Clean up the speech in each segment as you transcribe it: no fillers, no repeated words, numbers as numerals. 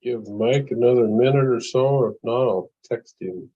Give Mike another minute or so. If not, I'll text him.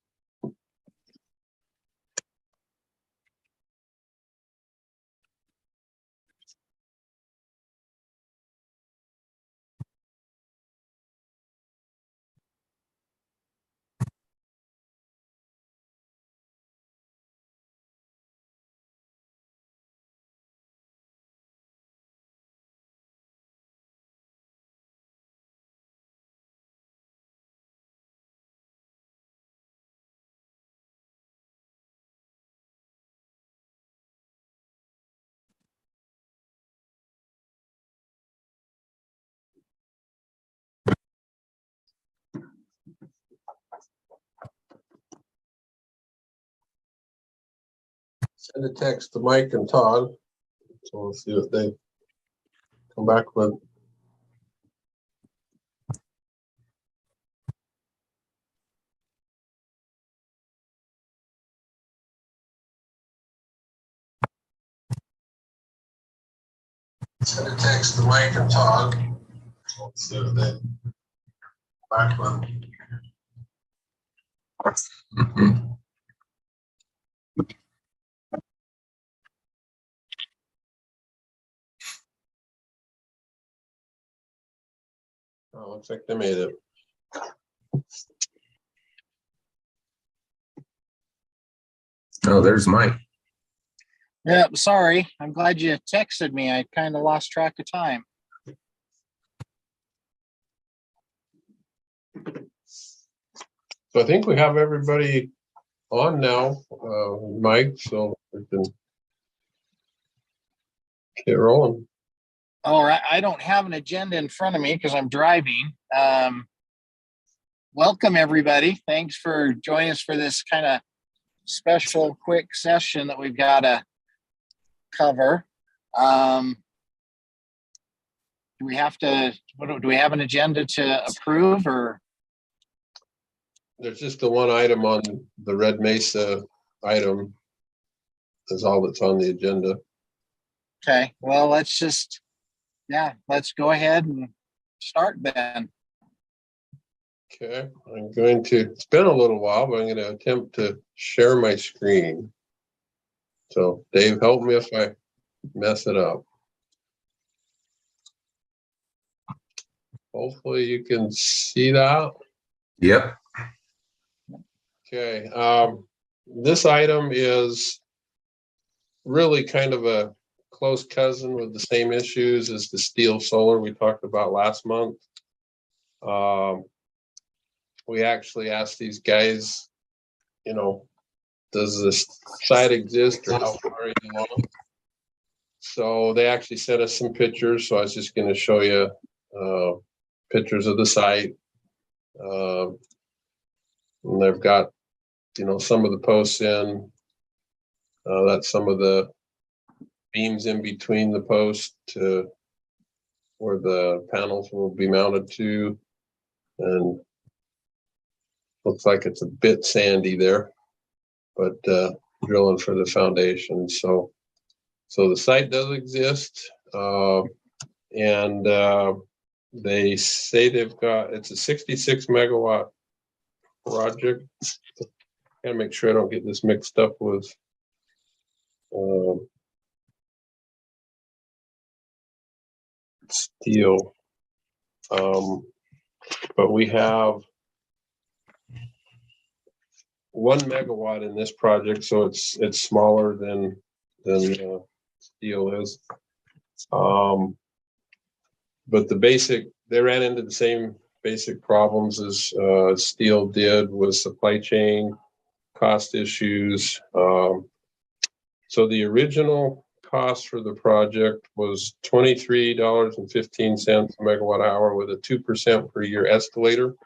Send a text to Mike and Todd. So we'll see what they come back with. Send a text to Mike and Todd. We'll see what they come back with. Oh, looks like they made it. Oh, there's Mike. Yeah, sorry. I'm glad you texted me. I kind of lost track of time. So I think we have everybody on now, Mike, so we can get rolling. All right. I don't have an agenda in front of me because I'm driving. Welcome, everybody. Thanks for joining us for this kind of special quick session that we've got to cover. Do we have an agenda to approve, or? There's just the one item on the Red Mesa item. Is all that's on the agenda. Okay, well, let's go ahead and start then. Okay, it's been a little while, but I'm going to attempt to share my screen. So Dave, help me if I mess it up. Hopefully you can see that. Yep. Okay, this item is really kind of a close cousin with the same issues as the steel solar we talked about last month. We actually asked these guys, does this site exist or how far are you along? So they actually sent us some pictures. So I was just going to show you pictures of the site. And they've got, some of the posts in. That's some of the beams in between the posts to where the panels will be mounted to. And looks like it's a bit sandy there, but drilling for the foundation. So the site does exist. And they say it's a 66 megawatt project. Gotta make sure I don't get this mixed up with steel. But we have 1 megawatt in this project, so it's smaller than steel is. But they ran into the same basic problems as steel did with supply chain cost issues. So the original cost for the project was $23.15 a megawatt hour with a 2% per year escalator,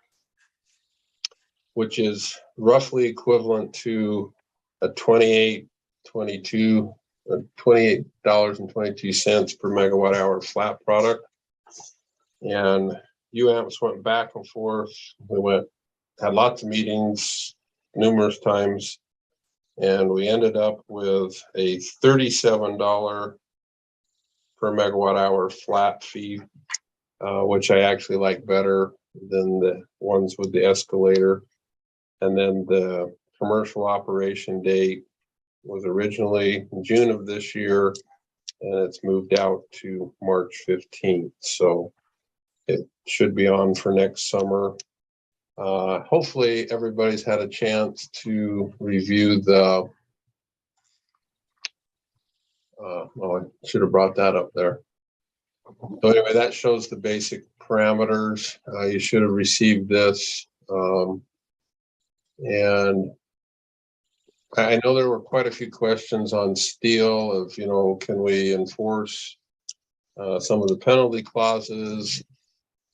which is roughly equivalent to a $28.22 per megawatt hour flat product. And UAMPS went back and forth. Had lots of meetings numerous times, and we ended up with a $37 per megawatt hour flat fee, which I actually like better than the ones with the escalator. And then the commercial operation date was originally June of this year, and it's moved out to March 15th. So it should be on for next summer. Hopefully everybody's had a chance to review the, oh, I should have brought that up there. So anyway, that shows the basic parameters. You should have received this. And I know there were quite a few questions on steel of, you know, can we enforce some of the penalty clauses,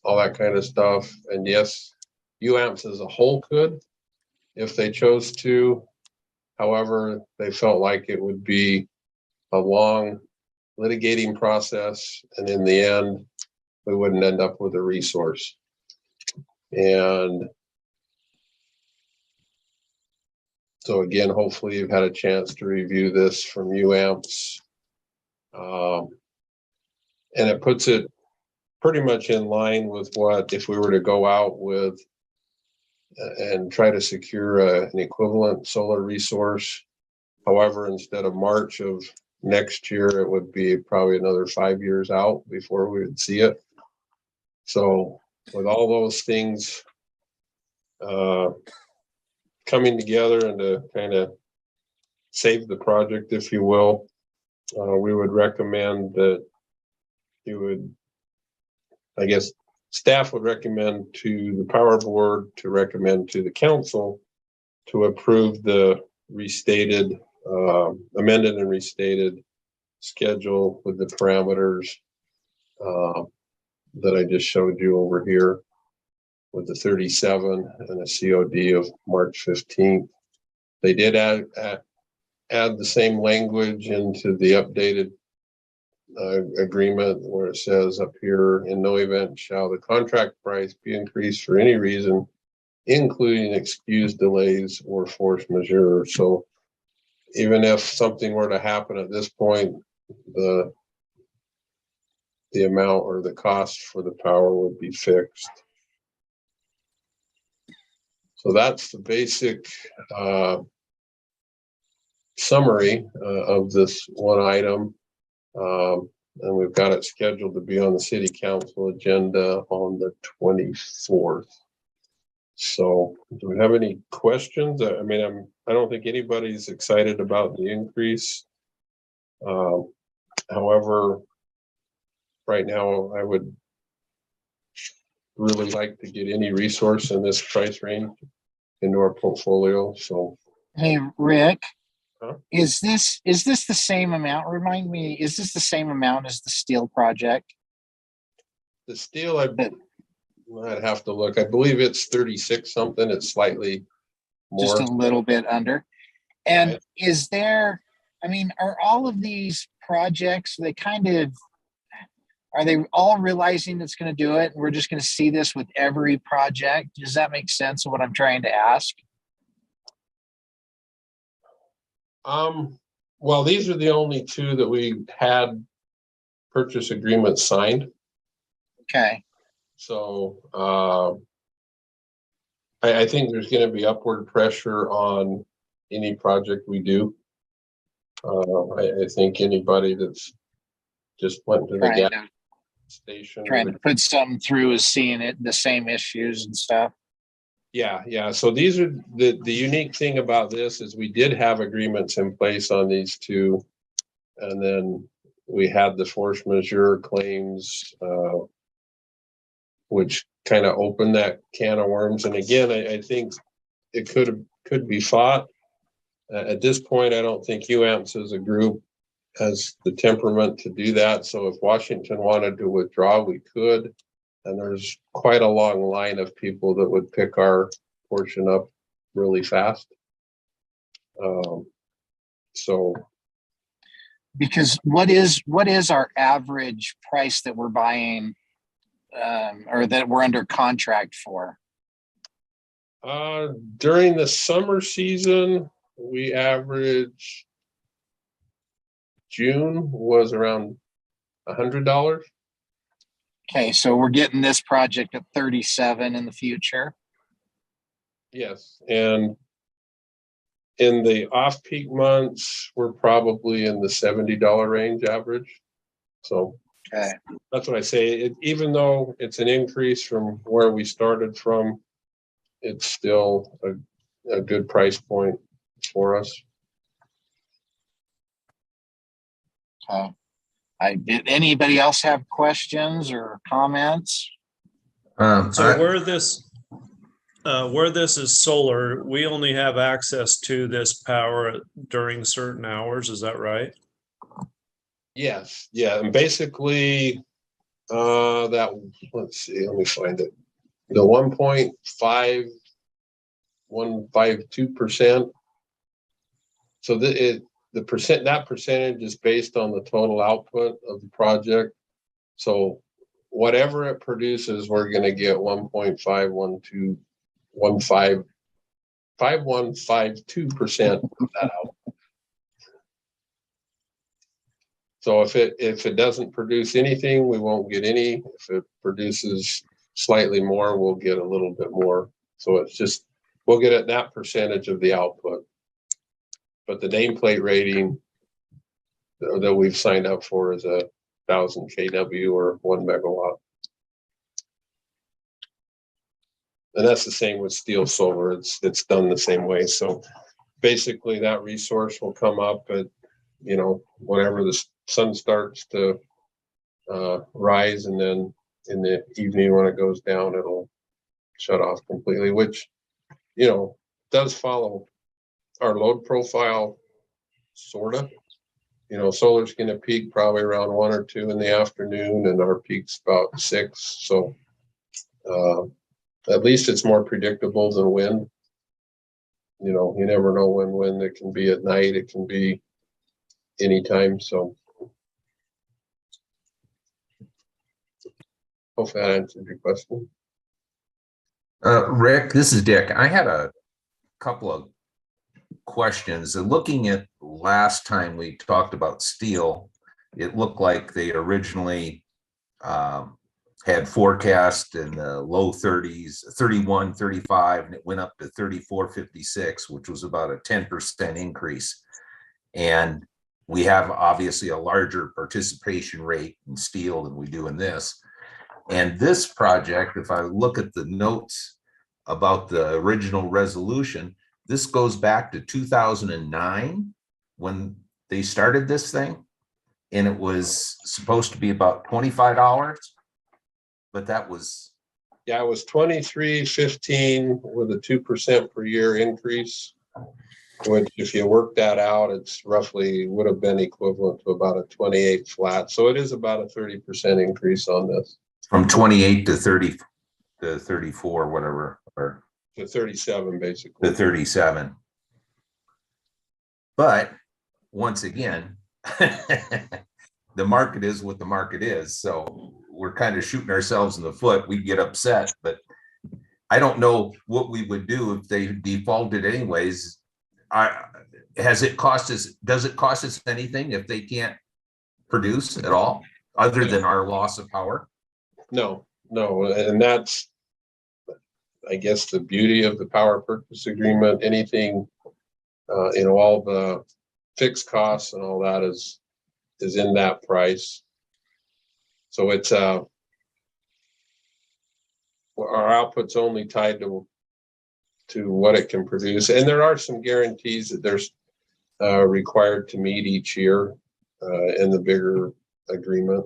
all that kind of stuff. And yes, UAMPS as a whole could, if they chose to. However, they felt like it would be a long litigating process, and in the end, we wouldn't end up with a resource. And so again, hopefully you've had a chance to review this from UAMPS. And it puts it pretty much in line with what, if we were to go out with and try to secure an equivalent solar resource. However, instead of March of next year, it would be probably another 5 years out before we would see it. So with all those things coming together and to kind of save the project, if you will, we would recommend that you would, I guess, staff would recommend to the power board to recommend to the council to approve the restated, amended and restated schedule with the parameters that I just showed you over here with the 37 and a COD of March 15th. They did add the same language into the updated agreement where it says up here, in no event shall the contract price be increased for any reason, including excused delays or force majeure. So even if something were to happen at this point, the amount or the cost for the power would be fixed. So that's the basic summary of this one item. And we've got it scheduled to be on the city council agenda on the 24th. So do we have any questions? I mean, I don't think anybody's excited about the increase. However, right now I would really like to get any resource in this price range into our portfolio. So Hey, Rick, Huh? is this the same amount? Remind me, is this the same amount as the steel project? the steel, I'd have to look. I believe it's 36 something. It's slightly Just more. a little bit under. And Right. is there, I mean, are all of these projects, are they all realizing it's going to do it? And we're just going to see this with every project? Does that make sense of what I'm trying to ask? Well, these are the only two that we had purchase agreements signed. Okay. So I think there's going to be upward pressure on any project we do. I think anybody that's just went to the gas station. Trying to put something through is seeing it, the same issues and stuff. Yeah. So these are the unique thing about this is we did have agreements in place on these two, and then we had the force majeure claims, which kind of opened that can of worms. And again, I think it could be fought. At this point, I don't think UAMPS as a group has the temperament to do that. So if Washington wanted to withdraw, we could. And there's quite a long line of people that would pick our portion up really fast. So because what is our average price that we're buying or that we're under contract for? during the summer season, we average June was around $100. Okay, so we're getting this project at 37 in the future. Yes, and in the off-peak months, we're probably in the $70 range average. So Okay, that's what I say. Even though it's an increase from where we started from, it's still a good price point for us. okay. Did anybody else have questions or comments? So where this is solar, we only have access to this power during certain hours. Is that right? Yes, yeah, and basically, that, let's see, let me find it. The 1.5152%. So that percentage is based on the total output of the project. So whatever it produces, we're gonna get 1.5152% of that out. So if it doesn't produce anything, we won't get any. If it produces slightly more, we'll get a little bit more. So it's just, we'll get that percentage of the output. But the nameplate rating that we've signed up for is 1,000 kW or 1 megawatt. And that's the same with steel solar. It's done the same way. So basically that resource will come up at, whenever the sun starts to rise, and then in the evening when it goes down, it'll shut off completely, which, does follow our load profile, sort of. Solar's going to peak probably around 1 or 2 in the afternoon, and our peak's about 6. So at least it's more predictable than wind. You never know when it can be at night. It can be anytime. So hopefully that answered your question. Rick, this is Dick. I had a couple of questions. Looking at last time we talked about steel, it looked like they originally had forecast in the low 30s, 31, 35, and it went up to 34.56, which was about a 10% increase. And we have obviously a larger participation rate in steel than we do in this. And this project, if I look at the notes about the original resolution, this goes back to 2009 when they started this thing, and it was supposed to be about $25, but that was, yeah, it was 23.15 with a 2% per year increase, which if you work that out, it's roughly would have been equivalent to about a 28 flat. So it is about a 30% increase on this. from 28 to 30 to 34, whatever, or To 37, basically. to 37. But once again, the market is what the market is. So we're kind of shooting ourselves in the foot. We get upset, but I don't know what we would do if they defaulted anyways. Does it cost us anything if they can't produce at all, other than our loss of power? No, and that's, I guess, the beauty of the power purchase agreement. Anything, all the fixed costs and all that is in that price. So it's our output's only tied to what it can produce, and there are some guarantees that there's required to meet each year in the bigger agreement.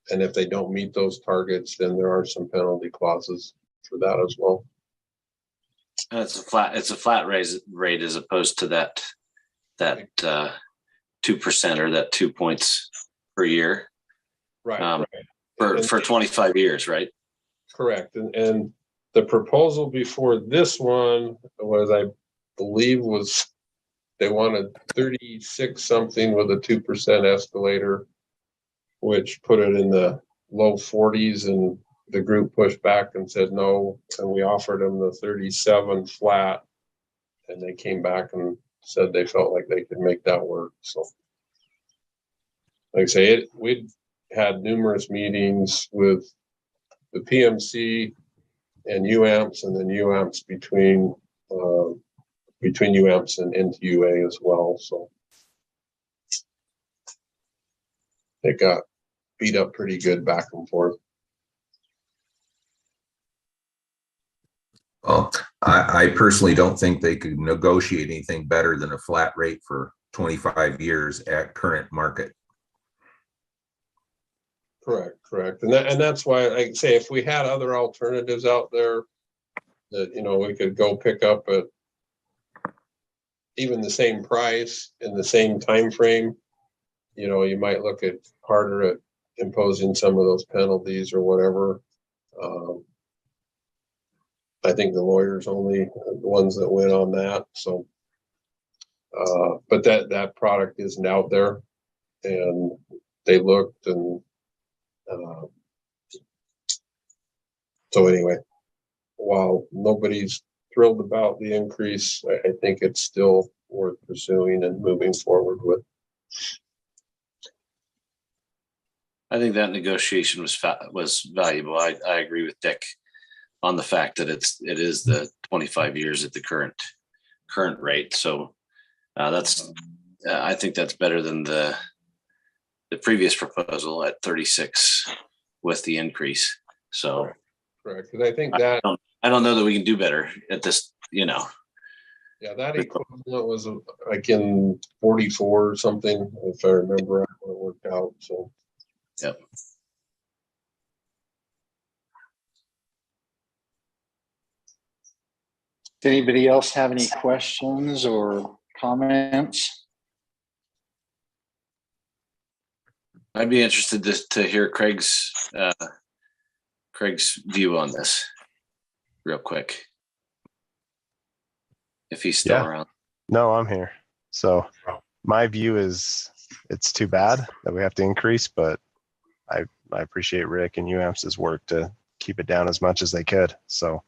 And if they don't meet those targets, then there are some penalty clauses for that as well. And it's a flat rate as opposed to that 2% or that 2 points per year. Right. For 25 years, right? Correct. And the proposal before this one was, I believe, they wanted 36 something with a 2% escalator, which put it in the low 40s, and the group pushed back and said no, and we offered them the 37 flat, and they came back and said they felt like they could make that work. So like I say, we'd had numerous meetings with the PMC and UAMPS, and then UAMPS between UAMPS and NTUA as well. So it got beat up pretty good back and forth. Well, I personally don't think they could negotiate anything better than a flat rate for 25 years at current market. Correct. And that's why I say if we had other alternatives out there that, we could go pick up at even the same price in the same time frame, you might look at harder at imposing some of those penalties or whatever. I think the lawyers only the ones that went on that. So, but that product isn't out there, and they looked, and so anyway, while nobody's thrilled about the increase, I think it's still worth pursuing and moving forward with. I think that negotiation was valuable. I agree with Dick on the fact that it is the 25 years at the current rate. So I think that's better than the previous proposal at 36 with the increase. So correct, because I think that I don't know that we can do better at this. Yeah, that equivalent was like in 44 or something, if I remember right, when it worked out. So yep. Does anybody else have any questions or comments? I'd be interested to hear Craig's view on this real quick, if he's still around. No, I'm here. So my view is it's too bad that we have to increase, but I appreciate Rick and UAMPS's work to keep it down as much as they could. So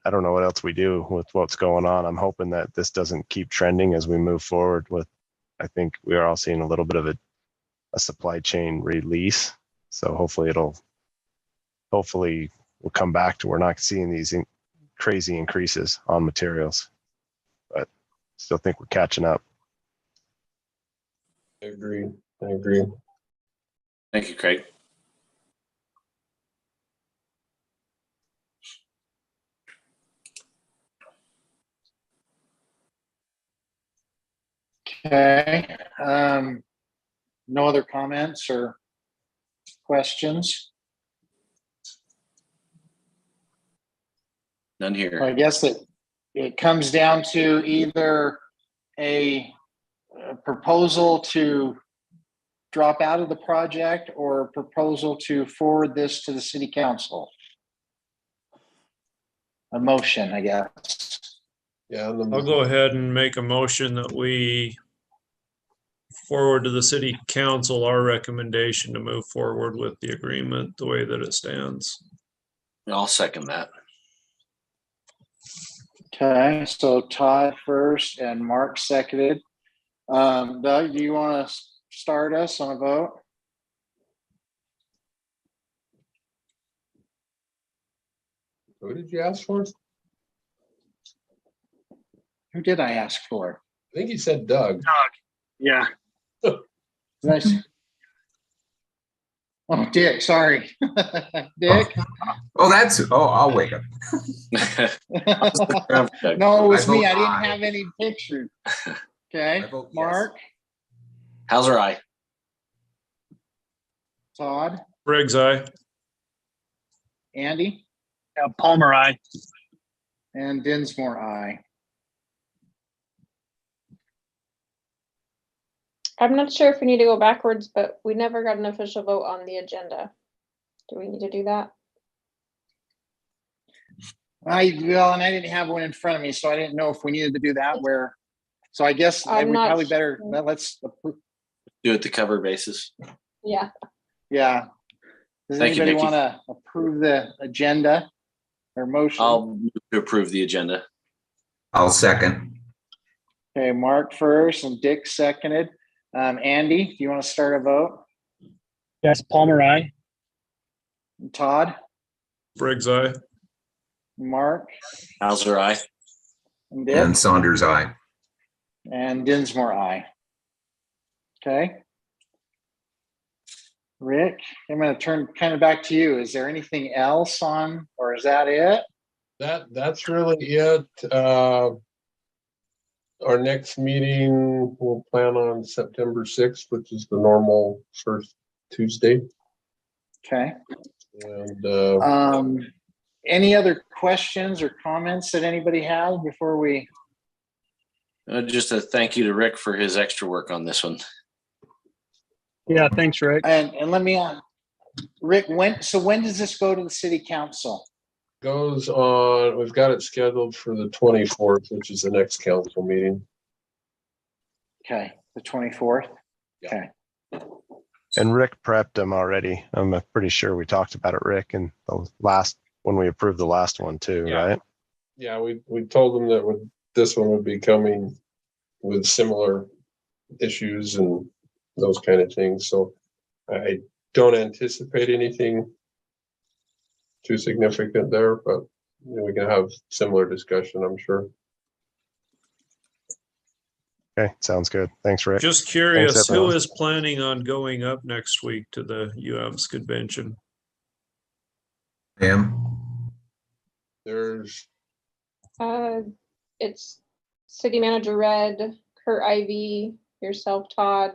I don't know what else we do with what's going on. I'm hoping that this doesn't keep trending as we move forward with, I think we are all seeing a little bit of a supply chain release. So hopefully we'll come back to we're not seeing these crazy increases on materials, but still think we're catching up. I agree. Thank you, Craig. Okay. No other comments or questions? None here. I guess it comes down to either a proposal to drop out of the project or a proposal to forward this to the city council. A motion, I guess. Yeah, I'll go ahead and make a motion that we forward to the city council our recommendation to move forward with the agreement the way that it stands. I'll second that. Okay, so Todd first and Mark seconded. Doug, do you want to start us on a vote? Who did you ask for? Who did I ask for? I think you said Doug. Yeah. Nice. Oh, Dick, sorry. Dick? I'll wake up. No, it was I me. vote I didn't aye. have any pictures. Okay, I vote yes. Mark, Hauser, aye. Todd, Briggs, aye. Andy, Palmer, aye. and Dinsmore, aye. I'm not sure if we need to go backwards, but we never got an official vote on the agenda. Do we need to do that? And I didn't have one in front of me, so I didn't know if we needed to do that so I guess we I'm not probably better, sure. let's approve. Do it to cover bases. Yeah. Yeah. Does Thank you, anybody Nikki. want to approve the agenda or motion? I'll move to approve the agenda. I'll second. Okay, Mark first and Dick seconded. Andy, do you want to start a vote? Yes, Palmer, aye. Todd, Briggs, aye. Mark, Hauser, aye. and Dick, And Saunders, aye. and Dinsmore, aye. Okay. Rick, I'm going to turn kind of back to you. Is there anything else on, or is that it? That's really it. Our next meeting, we'll plan on September 6th, which is the normal first Tuesday. Okay. And Any other questions or comments that anybody has before we? Just a thank you to Rick for his extra work on this one. Yeah, thanks, Rick. And let me, Rick, when does this go to the city council? goes on, we've got it scheduled for the 24th, which is the next council meeting. Okay, the 24th. Yeah. Okay. And Rick prepped them already. I'm pretty sure we talked about it, Rick, and the last, when we approved the last one too, Yeah. right? Yeah, we told them that this one would be coming with similar issues and those kind of things. So I don't anticipate anything too significant there, but we can have similar discussion, I'm sure. Okay, sounds good. Thanks, Rick. Just curious, who everyone. is planning on going up next week to the UAMS convention? Pam? There's, It's City Manager Red, Kurt Ivy, yourself, Todd,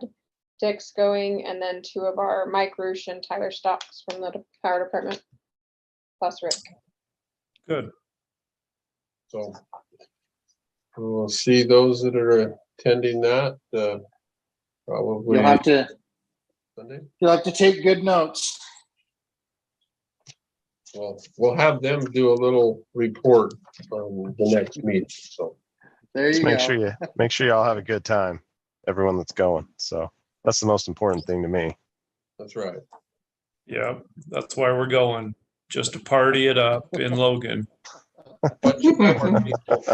Dick's going, and then two of our Mike Roosh and Tyler Stocks from the fire department, plus Rick. Good. so we'll see those that are attending that, probably You'll have Sunday. to take good notes. Well, we'll have them do a little report on the next meeting, so. There you Just go. make sure y'all have a good time, everyone that's going. So that's the most important thing to me. That's right. Yeah, that's why we're going, just to party it up in Logan. Bunch of Howard people.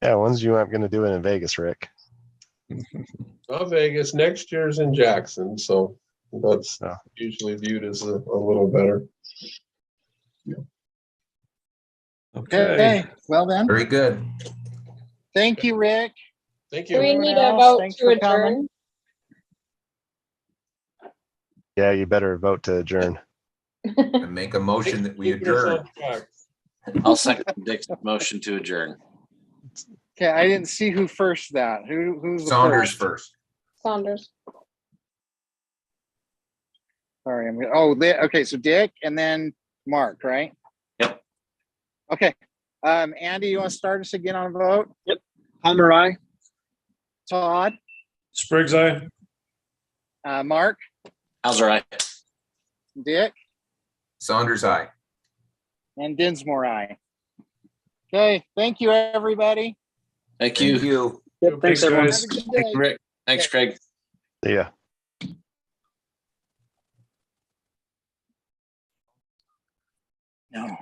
Yeah, when's you going to do it in Vegas, Rick? Not Vegas, next year's in Jackson, so that's Oh. usually viewed as a little better. Okay. Okay, well then, Very good. thank you, Rick. Thank Do we you. need a else? vote Thanks to for coming. adjourn? Yeah, you better vote to adjourn. And make a motion that we Keeping us on adjourn. track. I'll second Dick's motion to adjourn. Okay, I didn't see who first that. Who's the Saunders first? first. Saunders. Sorry, okay, so Dick and then Mark, right? Yep. Okay. Andy, you want to start us again on a vote? Palmer, aye. Todd, Spriggs, aye. Mark, Hauser, aye. Dick, Saunders, aye. and Dinsmore, aye. Okay, thank you, everybody. Thank Thank you. you. Yep, thanks, everyone. guys. Have a good Thank day. you, Rick. Thanks, Craig. Yeah. No,